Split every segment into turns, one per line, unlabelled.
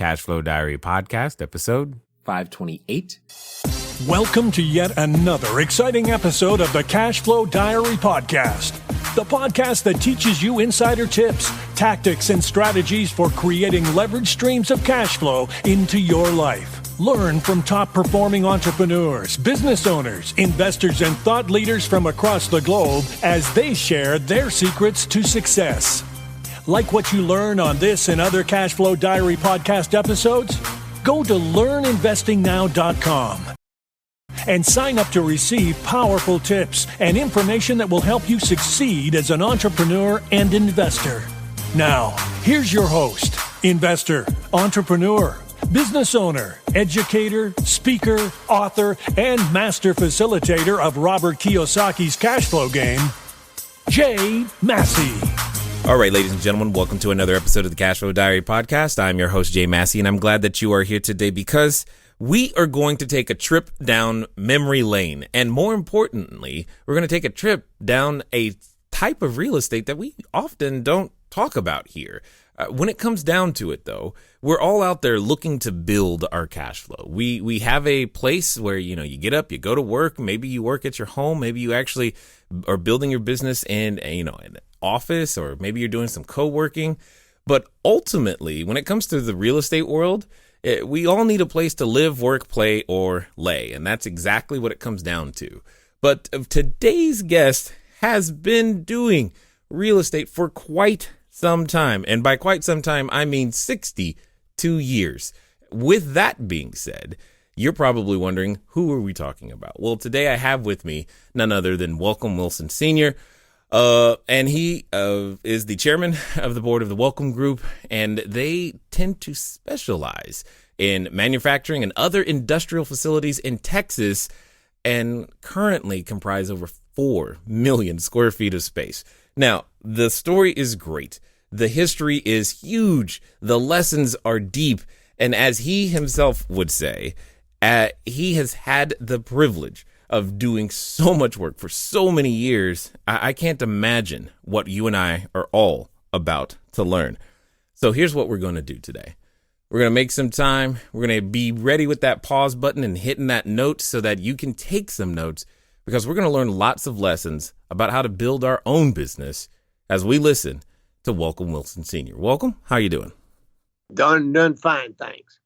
Cashflow Diary podcast, episode 528.
Welcome to yet another exciting episode of the Cashflow Diary podcast, the podcast that teaches you insider tips, tactics, and strategies for creating leverage streams of cash flow into your life. Learn from top-performing entrepreneurs, business owners, investors, and thought leaders from across the globe as they share their secrets to success. Like what you learn on this and other Cashflow Diary podcast episodes? Go to learninvestingnow.com and sign up to receive powerful tips and information that will help you succeed as an entrepreneur and investor. Now, here's your host, investor, entrepreneur, business owner, educator, speaker, author, and master facilitator of Robert Kiyosaki's cash flow game, Jay Massey.
All right, ladies and gentlemen, welcome to another episode of the Cashflow Diary podcast. I'm your host, Jay Massey, and I'm glad that you are here today because we are going to take a trip down memory lane. And more importantly, we're going to take a trip down a type of real estate that we often don't talk about here. When it comes down to it, though, we're all out there looking to build our cash flow. We have a place where, you get up, you go to work, maybe you work at your home, maybe you actually are building your business in, an office, or maybe you're doing some co-working. But ultimately, when it comes to the real estate world, we all need a place to live, work, play, or lay. And that's exactly what it comes down to. But today's guest has been doing real estate for quite some time. And by quite some time, I mean 62 years. With that being said, you're probably wondering, who are we talking about? Well, today I have with me none other than Welcome Wilson Sr., and he is the chairman of the board of the Welcome Group, and they tend to specialize in manufacturing and other industrial facilities in Texas, and currently comprise over 4 million square feet of space. Now, the story is great. The history is huge. The lessons are deep. And as he himself would say, he has had the privilege of doing so much work for so many years. I can't imagine what you and I are all about to learn. So here's what we're going to do today. We're going to make some time. We're going to be ready with that pause button and hitting that note so that you can take some notes, because we're going to learn lots of lessons about how to build our own business as we listen to Welcome Wilson Sr. Welcome, how you doing?
Doing fine, thanks.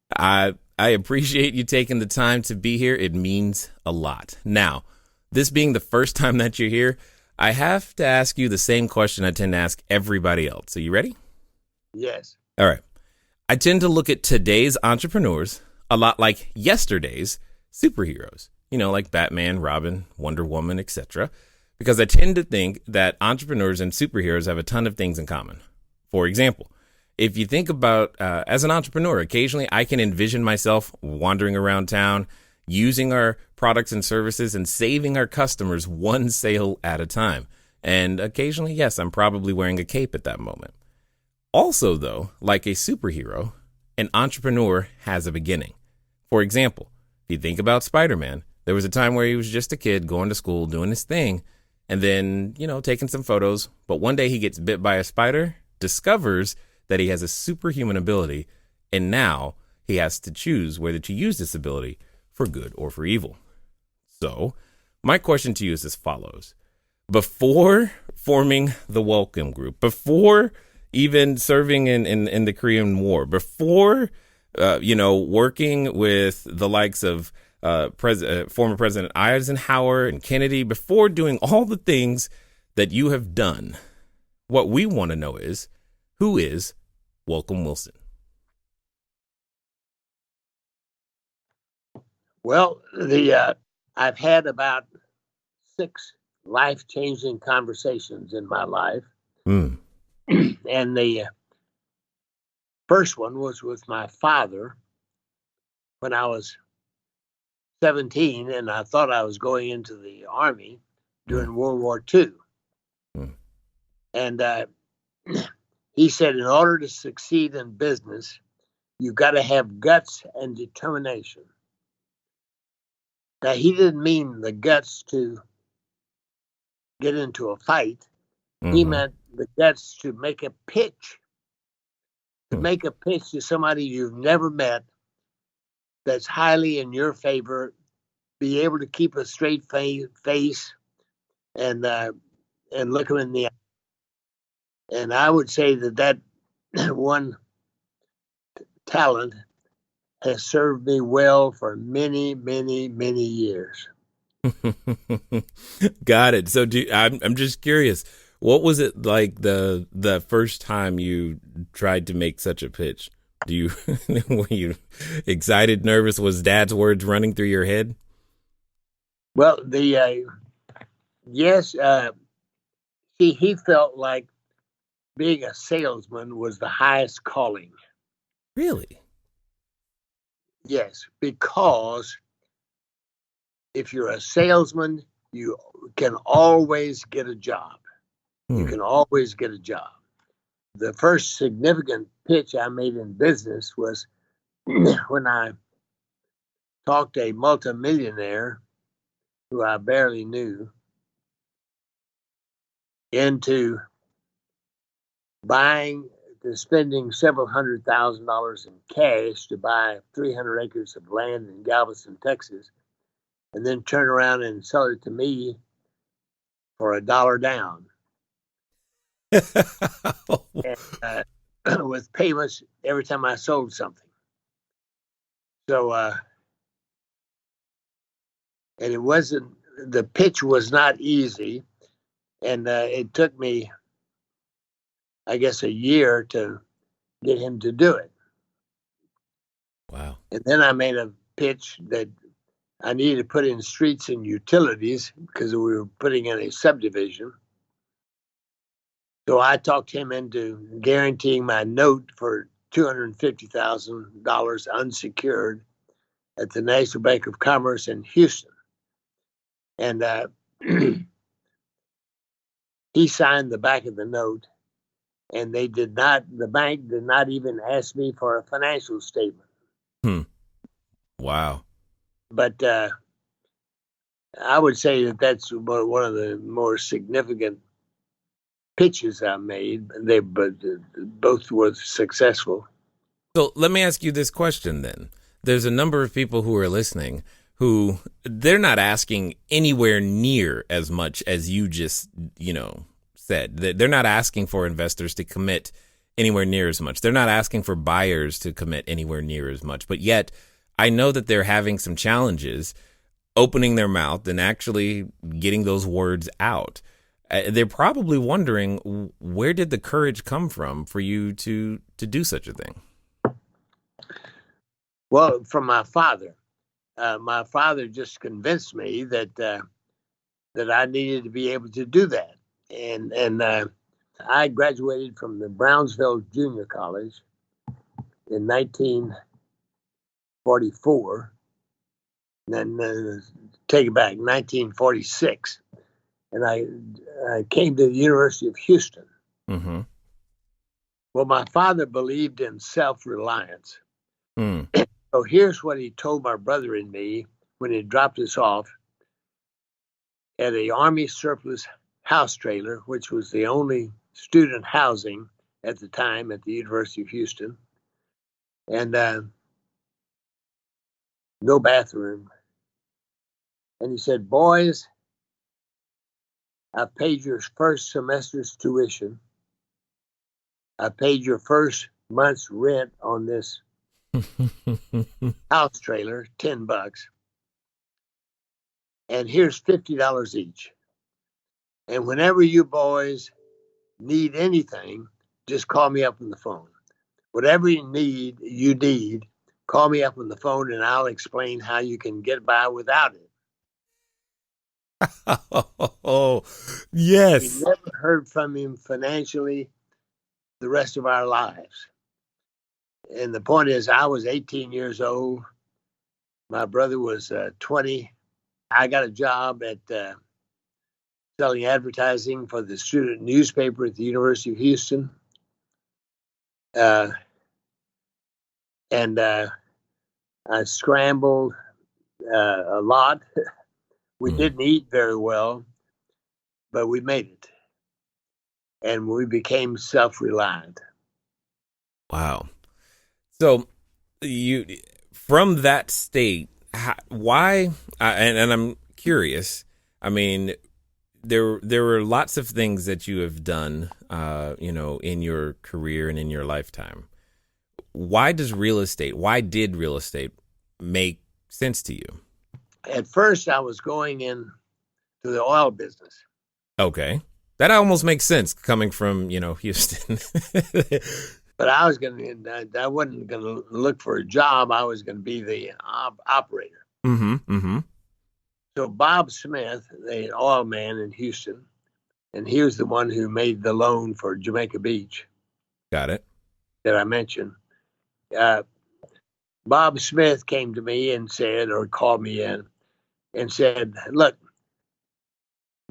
I appreciate you taking the time to be here. It means a lot. Now, this being the first time that you're here, I have to ask you the same question I tend to ask everybody else. Are you ready?
Yes.
All right. I tend to look at today's entrepreneurs a lot like yesterday's superheroes, like Batman, Robin, Wonder Woman, etc., because I tend to think that entrepreneurs and superheroes have a ton of things in common. For example, if you think about as an entrepreneur, occasionally I can envision myself wandering around town, using our products and services and saving our customers one sale at a time. And occasionally, yes, I'm probably wearing a cape at that moment. Also, though, like a superhero, an entrepreneur has a beginning. For example, if you think about Spider-Man, there was a time where he was just a kid going to school, doing his thing, and then, taking some photos. But one day he gets bit by a spider, discovers that he has a superhuman ability, and now he has to choose whether to use this ability for good or for evil. So my question to you is as follows. Before forming the Welcome Group, before even serving in the Korean War, before, working with the likes of former President Eisenhower and Kennedy, before doing all the things that you have done, what we want to know is, who is Welcome Wilson?
Well, I've had about 6 life-changing conversations in my life. And the first one was with my father when I was 17, and I thought I was going into the Army during World War II. And he said, in order to succeed in business, you've got to have guts and determination. Now, he didn't mean the guts to get into a fight. He meant the guts to make a pitch to make a pitch to somebody you've never met that's highly in your favor, be able to keep a straight face and look them in the eye. And I would say that one talent has served me well for many, many, many years.
Got it. So I'm just curious, what was it like the first time you tried to make such a pitch? Were you excited, nervous? Was Dad's words running through your head?
Well, yes, he felt like being a salesman was the highest calling.
Really?
Yes, because if you're a salesman, you can always get a job. You can always get a job. The first significant pitch I made in business was when I talked to a multimillionaire who I barely knew into spending several $100,000 in cash to buy 300 acres of land in Galveston, Texas, and then turn around and sell it to me for $1 down. And, with payments every time I sold something. So, and the pitch was not easy. And it took me, I guess, a year to get him to do it.
Wow.
And then I made a pitch that I needed to put in streets and utilities because we were putting in a subdivision. So I talked him into guaranteeing my note for $250,000 unsecured at the National Bank of Commerce in Houston. And he signed the back of the note, and the bank did not even ask me for a financial statement.
Wow.
But I would say that's one of the more significant pitches I made. But both were successful.
So let me ask you this question then. There's a number of people who are listening who they're not asking anywhere near as much as you just, said. They're not asking for investors to commit anywhere near as much. They're not asking for buyers to commit anywhere near as much. But yet I know that they're having some challenges opening their mouth and actually getting those words out. They're probably wondering, where did the courage come from for you to do such a thing?
Well, from my father. My father just convinced me that I needed to be able to do that. And I graduated from the Brownsville Junior College in 1944. And then take it back, 1946. And I came to the University of Houston.
Mm-hmm.
Well, my father believed in self-reliance. So here's what he told my brother and me when he dropped us off at a Army surplus house trailer, which was the only student housing at the time at the University of Houston, and no bathroom. And he said, "Boys, I've paid your first semester's tuition. I paid your first month's rent on this house trailer, $10. And here's $50 each. And whenever you boys need anything, just call me up on the phone. Whatever you need, call me up on the phone and I'll explain how you can get by without it."
Oh, yes.
We never heard from him financially the rest of our lives. And the point is, I was 18 years old. My brother was 20. I got a job at selling advertising for the student newspaper at the University of Houston. And I scrambled a lot. We didn't eat very well, but we made it. And we became self-reliant.
Wow. So you, from that state, why, and I'm curious, I mean, there were lots of things that you have done, in your career and in your lifetime. Why did real estate make sense to you?
At first, I was going in to the oil business.
Okay. That almost makes sense coming from, Houston.
But I wasn't going to look for a job. I was going to be the operator.
Mm-hmm. Mm-hmm.
So Bob Smith, the oil man in Houston, and he was the one who made the loan for Jamaica Beach
Got it.
that I mentioned. Bob Smith came to me and said, or called me in and said, look,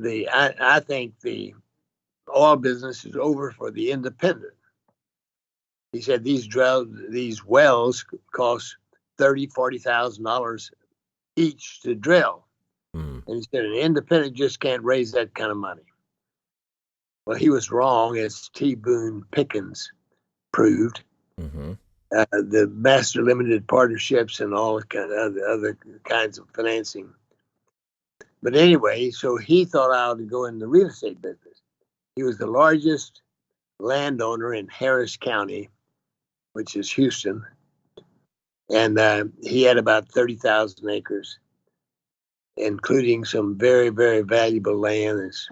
I think the oil business is over for the independent. He said these wells cost $40,000 each to drill.
Mm.
And he said an independent just can't raise that kind of money. Well, he was wrong, as T. Boone Pickens proved.
Mm-hmm.
The master limited partnerships and all the other kinds of financing. But anyway, so he thought I ought to go in the real estate business. He was the largest landowner in Harris County, which is Houston. And he had about 30,000 acres, including some very, very valuable land. It's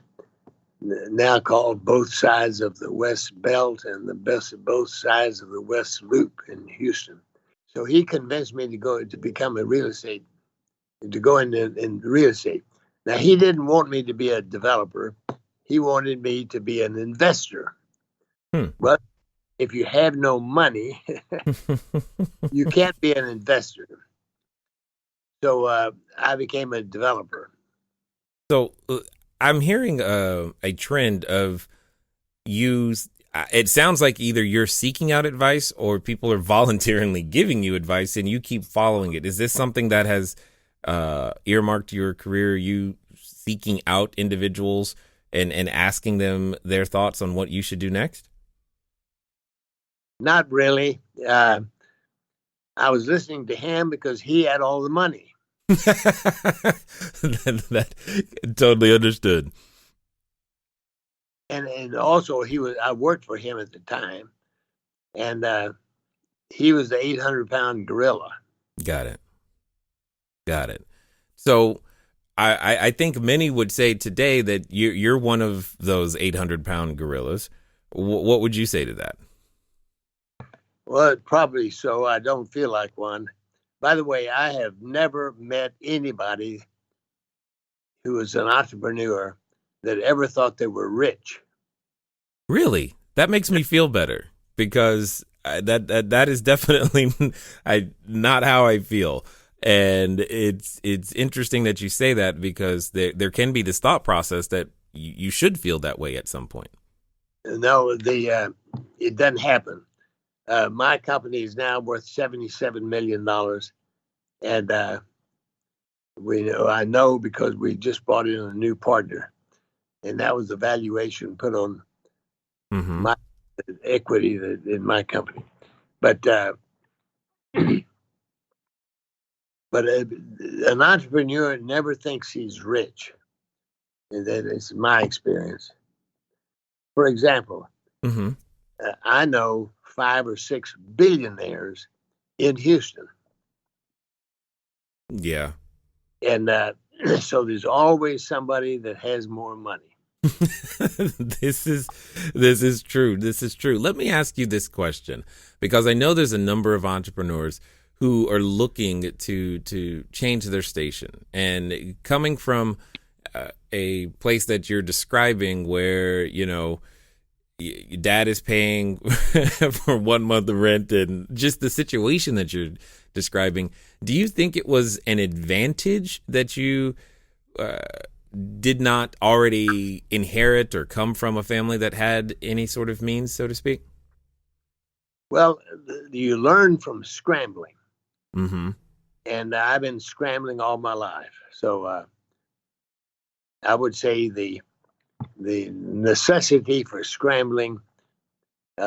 now called both sides of the West Belt and both sides of the West Loop in Houston. So he convinced me to go into real estate. Now, he didn't want me to be a developer. He wanted me to be an investor. But if you have no money, you can't be an investor. So I became a developer.
So I'm hearing a trend of it sounds like either you're seeking out advice or people are voluntarily giving you advice and you keep following it. Is this something that has earmarked your career, you seeking out individuals and asking them their thoughts on what you should do next?
Not really. I was listening to him because he had all the money.
that totally understood.
And also I worked for him at the time, and he was the 800-pound gorilla.
Got it. So I think many would say today that you're one of those 800-pound gorillas. What would you say to that?
Well, probably so. I don't feel like one. By the way, I have never met anybody who was an entrepreneur that ever thought they were rich.
Really? That makes me feel better, because that is definitely not how I feel. And it's interesting that you say that, because there can be this thought process that you should feel that way at some point.
No, it doesn't happen. My company is now worth $77 million. And I know because we just brought in a new partner. And that was the valuation put on my equity in my company. But an entrepreneur never thinks he's rich. And that is my experience. For example, I know 5 or 6 billionaires in Houston.
Yeah.
And so there's always somebody that has more money.
This is true. This is true. Let me ask you this question, because I know there's a number of entrepreneurs who are looking to change their station, and coming from a place that you're describing where, your dad is paying for 1 month of rent, and just the situation that you're describing, do you think it was an advantage that you did not already inherit or come from a family that had any sort of means, so to speak?
Well, you learn from scrambling.
Mm-hmm.
And I've been scrambling all my life. So I would say the necessity for scrambling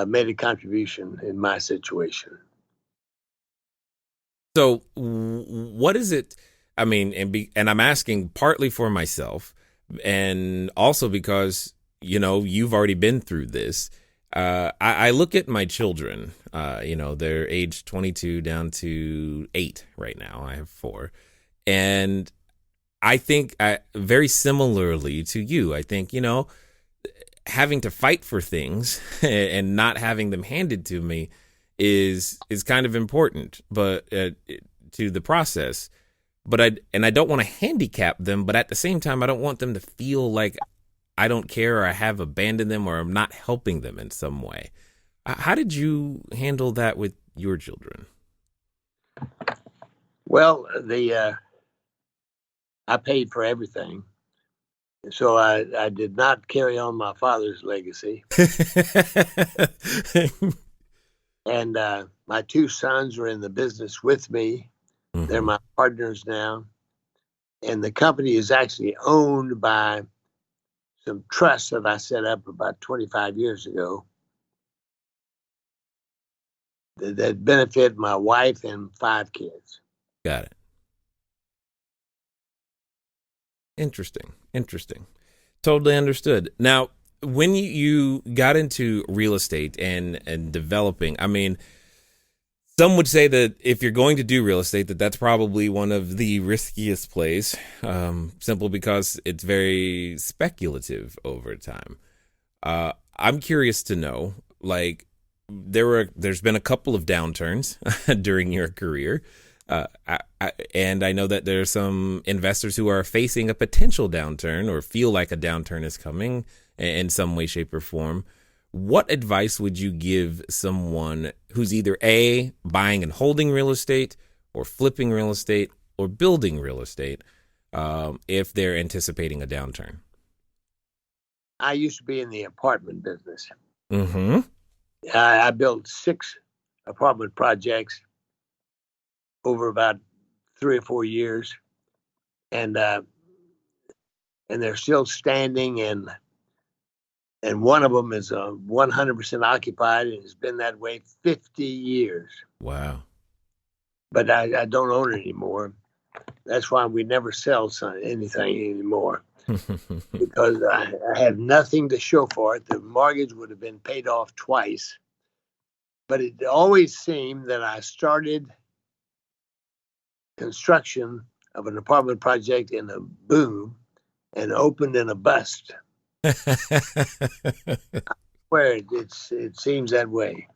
made a contribution in my situation.
So what is it? I mean, and I'm asking partly for myself and also because, you've already been through this. I look at my children, they're age 22 down to 8 right now. I have 4. And I think very similarly to you, I think, having to fight for things and not having them handed to me is kind of important, but to the process. But I don't want to handicap them, but at the same time, I don't want them to feel like I don't care or I have abandoned them or I'm not helping them in some way. How did you handle that with your children?
Well, I paid for everything, so I did not carry on my father's legacy. And my 2 sons are in the business with me. Mm-hmm. They're my partners now. And the company is actually owned by some trusts that I set up about 25 years ago that benefit my wife and 5 kids.
Got it. Interesting. Totally understood. Now, when you got into real estate and developing, I mean, some would say that if you're going to do real estate, that's probably one of the riskiest plays, simply because it's very speculative over time. I'm curious to know, like, there's been a couple of downturns during your career. And I know that there are some investors who are facing a potential downturn or feel like a downturn is coming in some way, shape, or form. What advice would you give someone who's either A, buying and holding real estate or flipping real estate or building real estate if they're anticipating a downturn?
I used to be in the apartment business.
Mm-hmm.
I built 6 apartment projects over about 3 or 4 years, and they're still standing, and one of them is 100% occupied, and it's been that way 50 years.
Wow!
But I don't own it anymore. That's why we never sell anything anymore, because I have nothing to show for it. The mortgage would have been paid off twice, but it always seemed that I started construction of an apartment project in a boom and opened in a bust. Where it seems that way.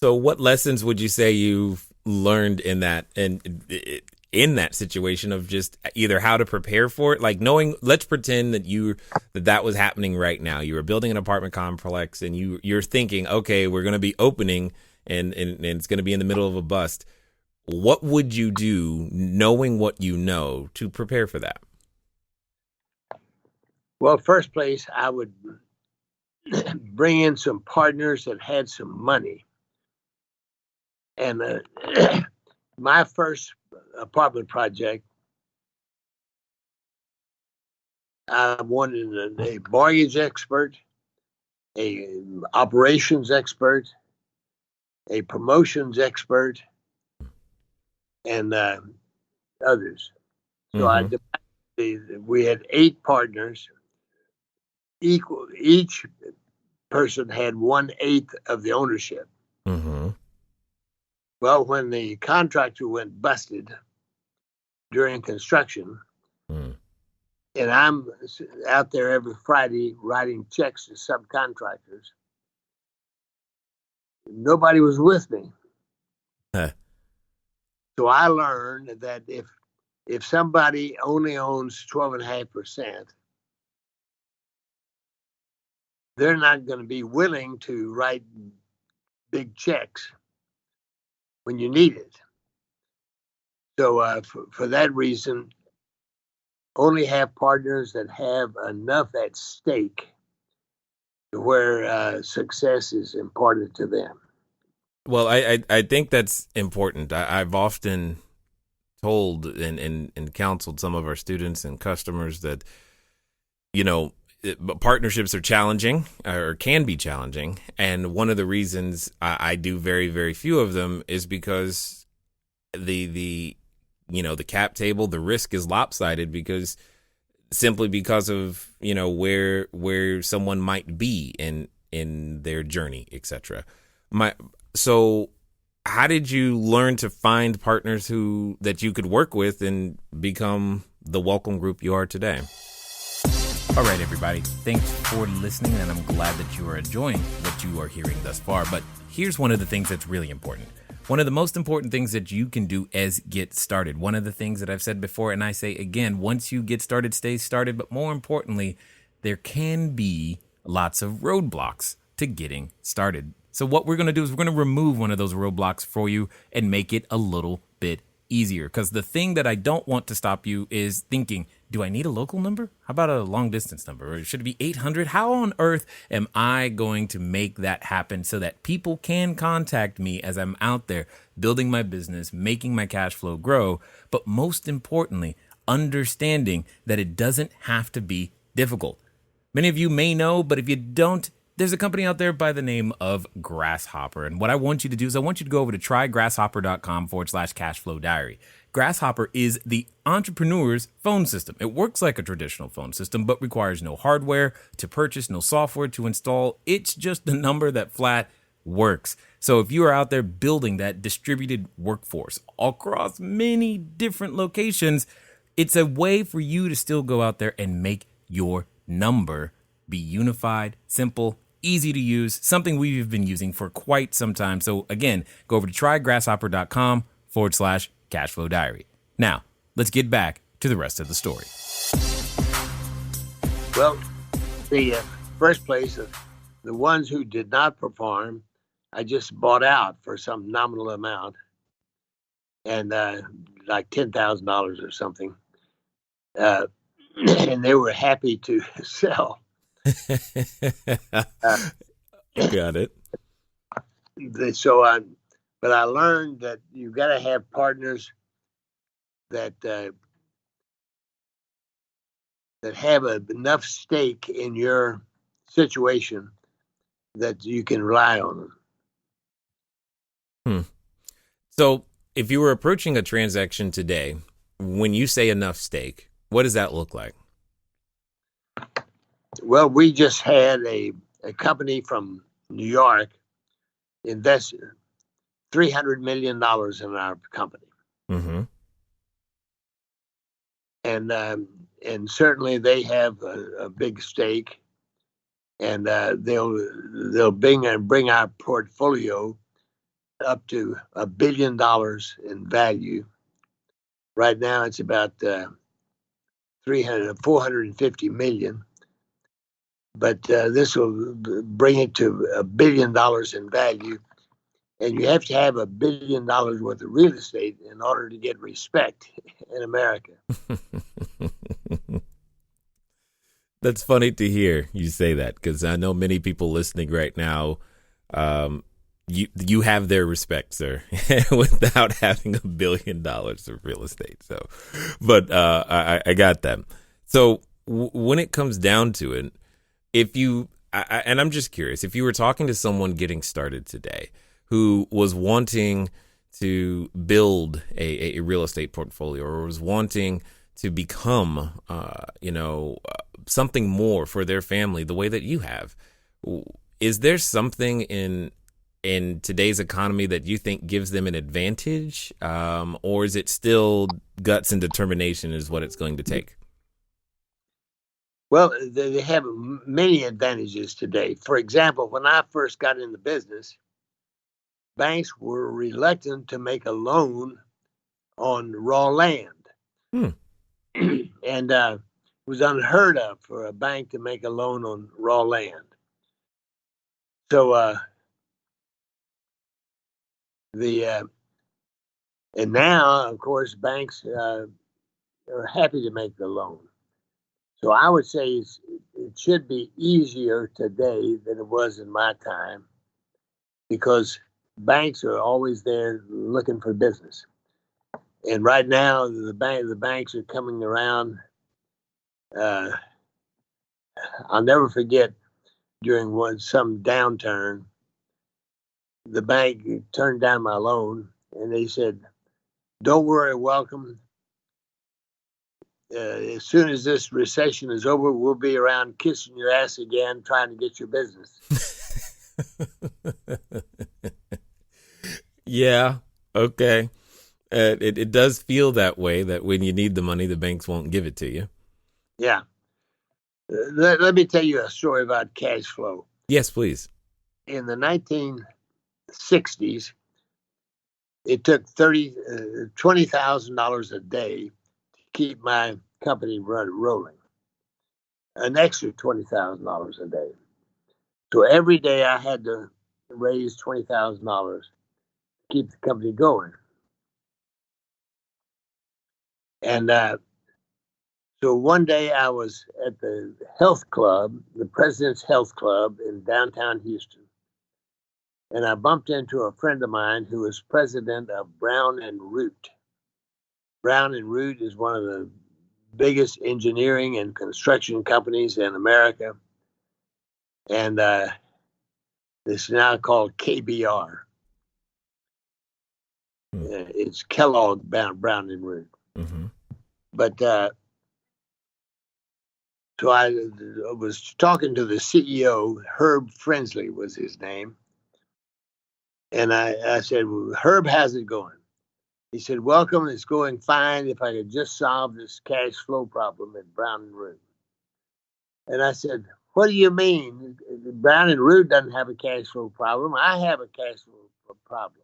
So what lessons would you say you've learned in that in that situation of just either how to prepare for it, like knowing, let's pretend that that was happening right now. You were building an apartment complex and you're thinking, okay, we're going to be opening and it's going to be in the middle of a bust. What would you do knowing what you know to prepare for that?
Well, first place, I would bring in some partners that had some money. And my first apartment project, I wanted a mortgage expert, a operations expert, a promotions expert, and others. So mm-hmm. We had 8 partners. Equal. Each person had 1/8 of the ownership.
Mm-hmm.
Well, when the contractor went busted during construction, and I'm out there every Friday writing checks to subcontractors, nobody was with me. So I learned that if somebody only owns 12.5%, they're not going to be willing to write big checks when you need it. So for that reason, only have partners that have enough at stake to where success is imparted to them.
Well, I think that's important. I've often told and counseled some of our students and customers that, partnerships are challenging or can be challenging. And one of the reasons I do very, very few of them is because the cap table, the risk is lopsided simply because of, where someone might be in their journey, etc. So how did you learn to find partners that you could work with and become the welcome group you are today? All right, everybody. Thanks for listening, and I'm glad that you are enjoying what you are hearing thus far. But here's one of the things that's really important. One of the most important things that you can do is get started. One of the things that I've said before, and I say again, once you get started, stay started. But more importantly, there can be lots of roadblocks to getting started. So what we're going to do is we're going to remove one of those roadblocks for you and make it a little bit easier. Because the thing that I don't want to stop you is thinking, do I need a local number? How about a long distance number? Or should it be 800? How on earth am I going to make that happen so that people can contact me as I'm out there building my business, making my cash flow grow? But most importantly, understanding that it doesn't have to be difficult. Many of you may know, but if you don't, there's a company out there by the name of Grasshopper. And what I want you to do is I want you to go over to trygrasshopper.com/cashflow diary. Grasshopper is the entrepreneur's phone system. It works like a traditional phone system, but requires no hardware to purchase, no software to install. It's just a number that flat works. So if you are out there building that distributed workforce across many different locations, it's a way for you to still go out there and make your number be unified, simple, easy to use, something we've been using for quite some time. So again, go over to trygrasshopper.com/cashflow diary. Now, let's get back to the rest of the story.
Well, the first place, the ones who did not perform, I just bought out for some nominal amount, and like $10,000 or something. And they were happy to sell.
Got it.
But I learned that you got to have partners that have enough stake in your situation that you can rely on them.
So if you were approaching a transaction today, when you say enough stake, what does that look like?
Well, we just had a company from New York invest $300 million in our company.
Mm-hmm.
And certainly they have a big stake, and they'll bring our portfolio up to $1 billion in value. Right now, it's about 450 million. But this will bring it to $1 billion in value. And you have to have $1 billion worth of real estate in order to get respect in America.
That's funny to hear you say that, because I know many people listening right now, you have their respect, sir, without having $1 billion of real estate. So, but I got that. So when it comes down to it, and I'm just curious, if you were talking to someone getting started today who was wanting to build a real estate portfolio or was wanting to become, something more for their family the way that you have, is there something in today's economy that you think gives them an advantage, or is it still guts and determination is what it's going to take?
Well, they have many advantages today. For example, when I first got in the business, banks were reluctant to make a loan on raw land. And it was unheard of for a bank to make a loan on raw land. So and now, of course, banks are happy to make the loan. So I would say it should be easier today than it was in my time, because banks are always there looking for business. And right now, the banks are coming around I'll never forget during some downturn, the bank turned down my loan and they said, "Don't worry, welcome. As soon as this recession is over, we'll be around kissing your ass again, trying to get your business."
Yeah. Okay. It does feel that way, that when you need the money, the banks won't give it to you.
Yeah. Let me tell you a story about cash flow.
Yes, please.
In the 1960s, it took $20,000 a day to keep my company rolling. An extra $20,000 a day. So every day I had to raise $20,000 to keep the company going. And so one day I was at the health club, the President's Health Club in downtown Houston. And I bumped into a friend of mine who was president of Brown and Root. Brown and Root is one of the biggest engineering and construction companies in America. And it's now called KBR. It's Kellogg Brown and Root.
Mm-hmm.
But so I was talking to the CEO, Herb Frensley was his name. And I said, "Well, Herb, how's it going?" He said, "Welcome, it's going fine. If I could just solve this cash flow problem at Brown and Root." And I said, "What do you mean? Brown and Root doesn't have a cash flow problem. I have a cash flow problem."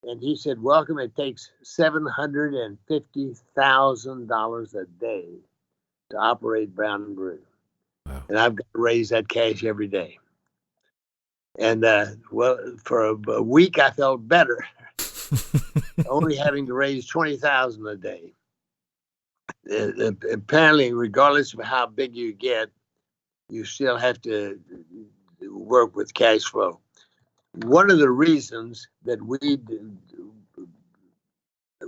And he said, "Welcome, it takes $750,000 a day to operate Brown and Root.
Wow.
And I've got to raise that cash every day." And for a week, I felt better, only having to raise $20,000 a day. Apparently, regardless of how big you get, you still have to work with cash flow. One of the reasons that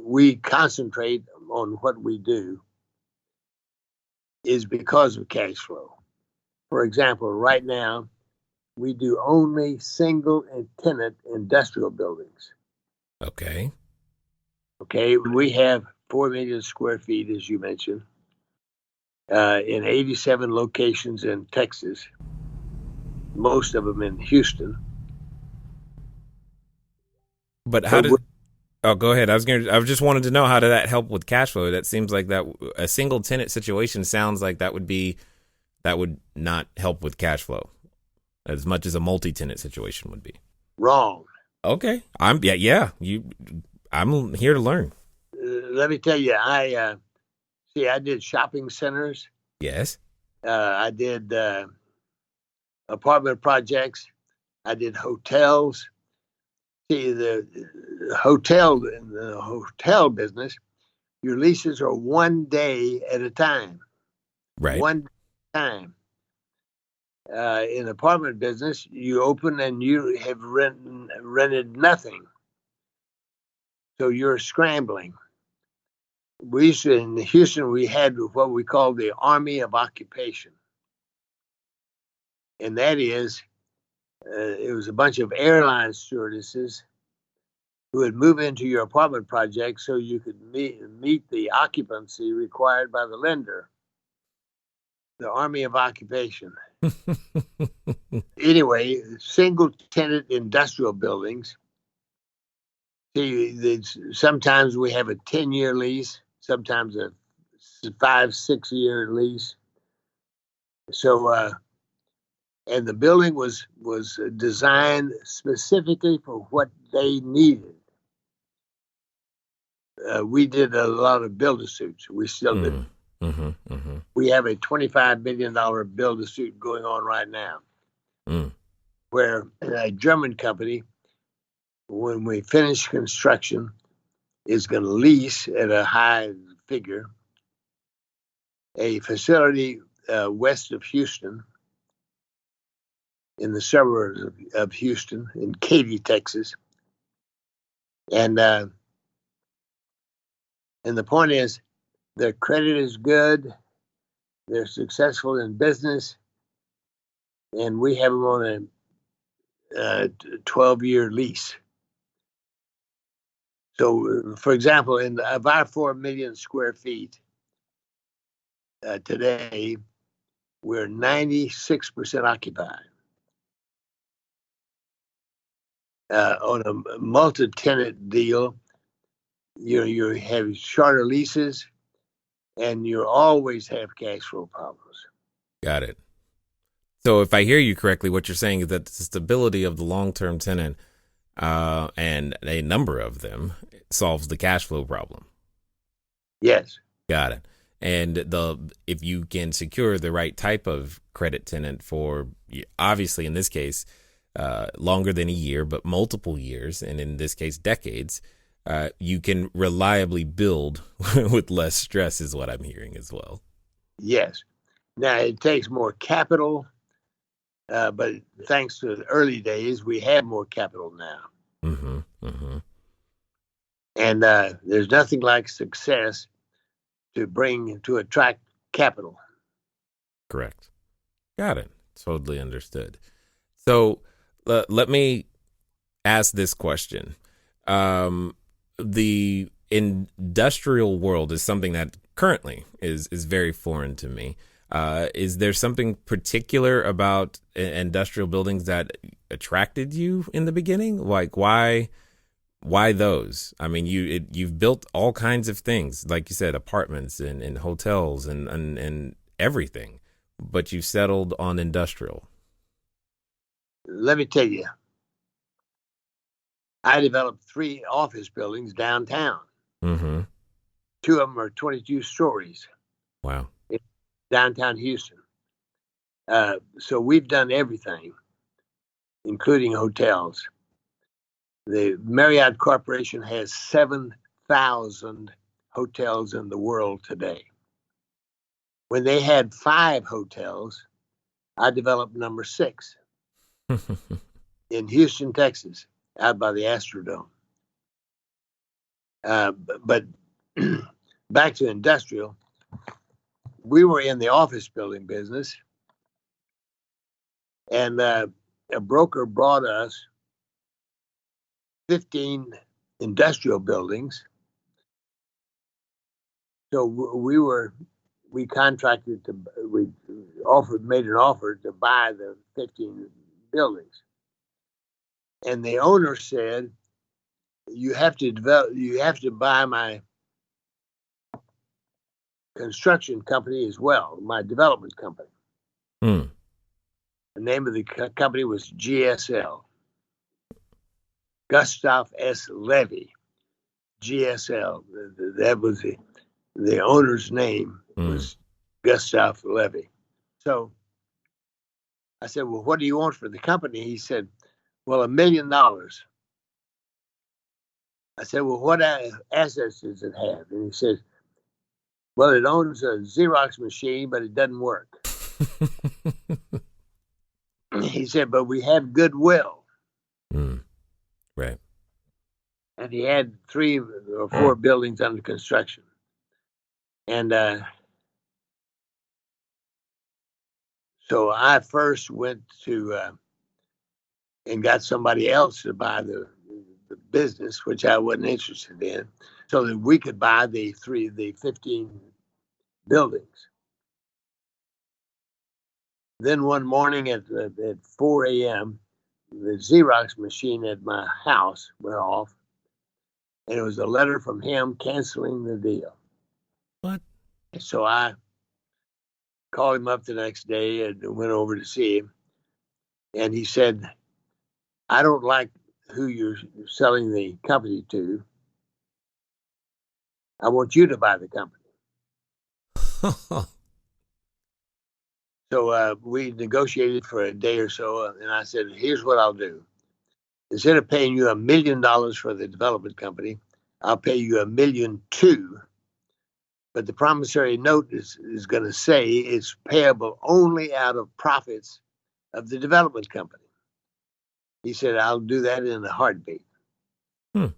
we concentrate on what we do is because of cash flow. For example, right now, we do only single and tenant industrial buildings.
Okay.
Okay, we have 4 million square feet, as you mentioned, in 87 locations in Texas, most of them in Houston.
But how did? Oh, go ahead. I just wanted to know, how did that help with cash flow? That seems like that a single tenant situation sounds like that would not help with cash flow as much as a multi-tenant situation would be.
Wrong.
Okay. I'm here to learn.
Let me tell you, I did shopping centers.
Yes.
I did apartment projects. I did hotels. See, in the hotel business, your leases are 1 day at a time.
Right.
1 time. In apartment business, you open and you have rented nothing. So you're scrambling. In Houston, we had what we call the Army of Occupation. And that is, it was a bunch of airline stewardesses who would move into your apartment project so you could meet the occupancy required by the lender. The Army of Occupation. Anyway, single tenant industrial buildings. See, sometimes we have a 10-year lease, sometimes a 5-6 year lease. So, and the building was designed specifically for what they needed. We did a lot of build-to-suits. We still do.
Mm-hmm, mm-hmm.
We have a $25 million build-to-suit going on right now, where a German company, when we finish construction, is going to lease at a high figure a facility west of Houston, in the suburbs of Houston, in Katy, Texas. And the point is, their credit is good. They're successful in business, and we have them on a 12-year lease. So, for example, of our 4 million square feet today, we're 96% occupied. On a multi-tenant deal, you have shorter leases, and you always have cash flow problems.
Got it. So if I hear you correctly, what you're saying is that the stability of the long-term tenant and a number of them solves the cash flow problem.
Yes.
Got it. And if you can secure the right type of credit tenant for, obviously in this case, longer than a year, but multiple years, and in this case, decades, you can reliably build with less stress is what I'm hearing as well.
Yes. Now, it takes more capital, but thanks to the early days, we have more capital now.
Mm-hmm, mm-hmm.
And there's nothing like success to attract capital.
Correct. Got it. Totally understood. So let me ask this question. The industrial world is something that currently is very foreign to me. Is there something particular about industrial buildings that attracted you in the beginning? Like why those? I mean, you've built all kinds of things, like you said, apartments and hotels and everything, but you settled on industrial.
Let me tell you, I developed 3 office buildings downtown.
Mm-hmm.
2 of them are 22 stories.
Wow.
In downtown Houston. So we've done everything, including hotels. The Marriott Corporation has 7,000 hotels in the world today. When they had 5 hotels, I developed number 6 in Houston, Texas, out by the Astrodome. But back to industrial, we were in the office building business, and a broker brought us 15 industrial buildings. So we made an offer to buy the 15 buildings. And the owner said, you have to buy my construction company as well, my development company.
Mm.
The name of the company was GSL. Gustav S. Levy, GSL. That was the owner's name was Gustav Levy. So I said, well, what do you want for the company? He said, well, $1 million. I said, well, what assets does it have? And he said, well, it owns a Xerox machine, but it doesn't work. He said, but we have goodwill.
Right.
And he had 3 or 4 buildings under construction. And so I first went to and got somebody else to buy the business, which I wasn't interested in, so that we could buy the 15 buildings. Then one morning at 4 a.m., the Xerox machine at my house went off, and it was a letter from him canceling the deal.
What?
So I called him up the next day and went over to see him. And he said, I don't like who you're selling the company to. I want you to buy the company. So we negotiated for a day or so, and I said, here's what I'll do. Instead of paying you $1 million for the development company, I'll pay you $1.2 million. But the promissory note is going to say it's payable only out of profits of the development company. He said, I'll do that in a heartbeat. So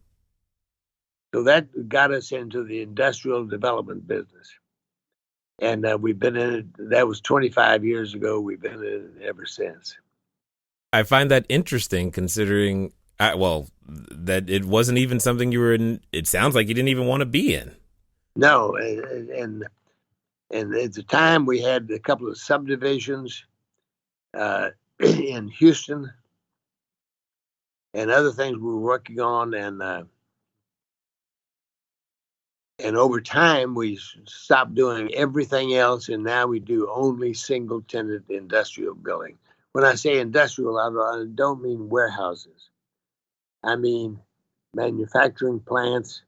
that got us into the industrial development business. And we've been in it. That was 25 years ago. We've been in it ever since.
I find that interesting considering, that it wasn't even something you were in. It sounds like you didn't even want to be in.
No, and at the time we had a couple of subdivisions in Houston and other things we were working on, and over time we stopped doing everything else, and now we do only single tenant industrial building. When I say industrial, I don't mean warehouses. I mean manufacturing plants,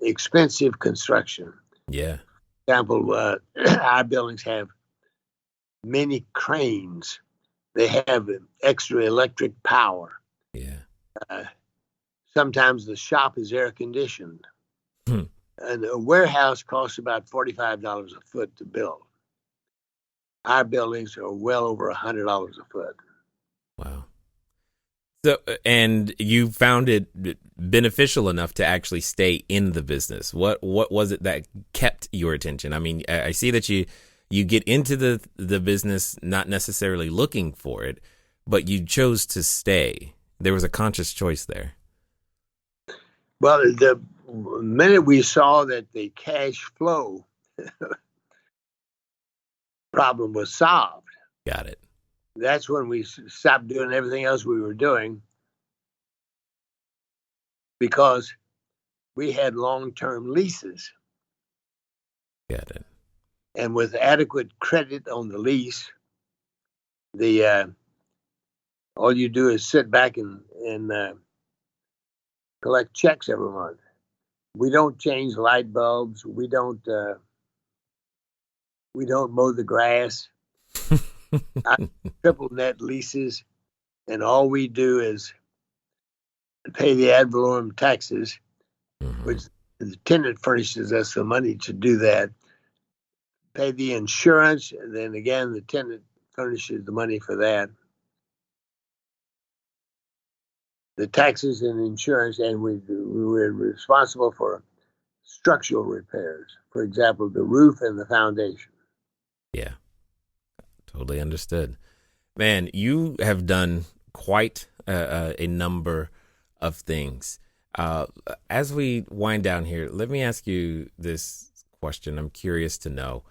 expensive construction.
Yeah.
For example, our buildings have many cranes. They have extra electric power.
Yeah.
Sometimes the shop is air conditioned. And a warehouse costs about $45 a foot to build. Our buildings are well over $100 a foot.
Wow. So, and you found it beneficial enough to actually stay in the business. What was it that kept your attention? I mean, I see that you get into the business not necessarily looking for it, but you chose to stay. There was a conscious choice there.
Well, the minute we saw that the cash flow problem was solved,
Got it.
that's when we stopped doing everything else we were doing, because we had long-term leases.
Got it.
And with adequate credit on the lease, the all you do is sit back and collect checks every month. We don't change light bulbs. We don't mow the grass. Triple net leases, and all we do is pay the ad valorem taxes, which the tenant furnishes us the money to do that. Pay the insurance, and then again the tenant furnishes the money for that. The taxes and insurance, and we're responsible for structural repairs. For example, the roof and the foundation.
Yeah. Totally understood. Man, you have done quite a number of things. As we wind down here, let me ask you this question. I'm curious to know,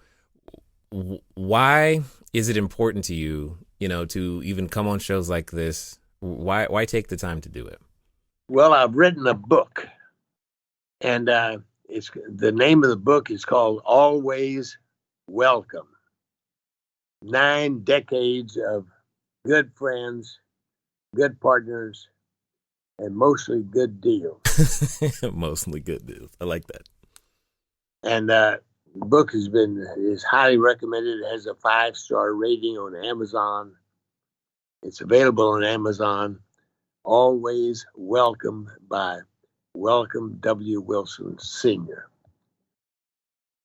why is it important to you, to even come on shows like this? Why take the time to do it?
Well, I've written a book, and it's the name of the book is called Always Welcome. 9 decades of good friends, good partners, and mostly good deals.
Mostly good deals. I like that.
And the book is highly recommended. It has a 5-star rating on Amazon. It's available on Amazon. Always Welcome by Welcome W. Wilson Sr.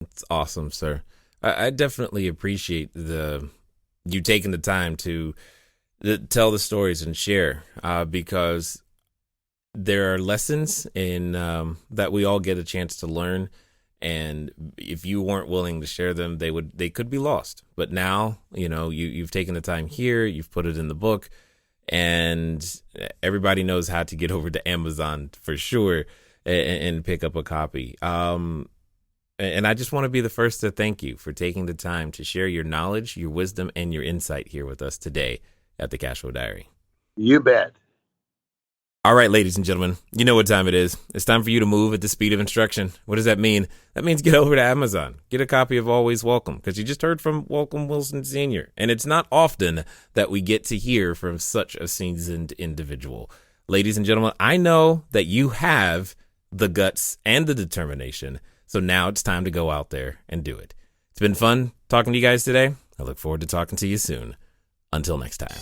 It's awesome, sir. I definitely appreciate you taking the time to tell the stories and share, because there are lessons in that we all get a chance to learn, and if you weren't willing to share them, they could be lost. But now, you've taken the time here, you've put it in the book, and everybody knows how to get over to Amazon for sure and pick up a copy. And I just want to be the first to thank you for taking the time to share your knowledge, your wisdom, and your insight here with us today at the Cashflow Diary.
You bet.
All right, ladies and gentlemen, you know what time it is. It's time for you to move at the speed of instruction. What does that mean? That means get over to Amazon. Get a copy of Always Welcome, because you just heard from Welcome Wilson Sr. And it's not often that we get to hear from such a seasoned individual. Ladies and gentlemen, I know that you have the guts and the determination. So now it's time to go out there and do it. It's been fun talking to you guys today. I look forward to talking to you soon. Until next time.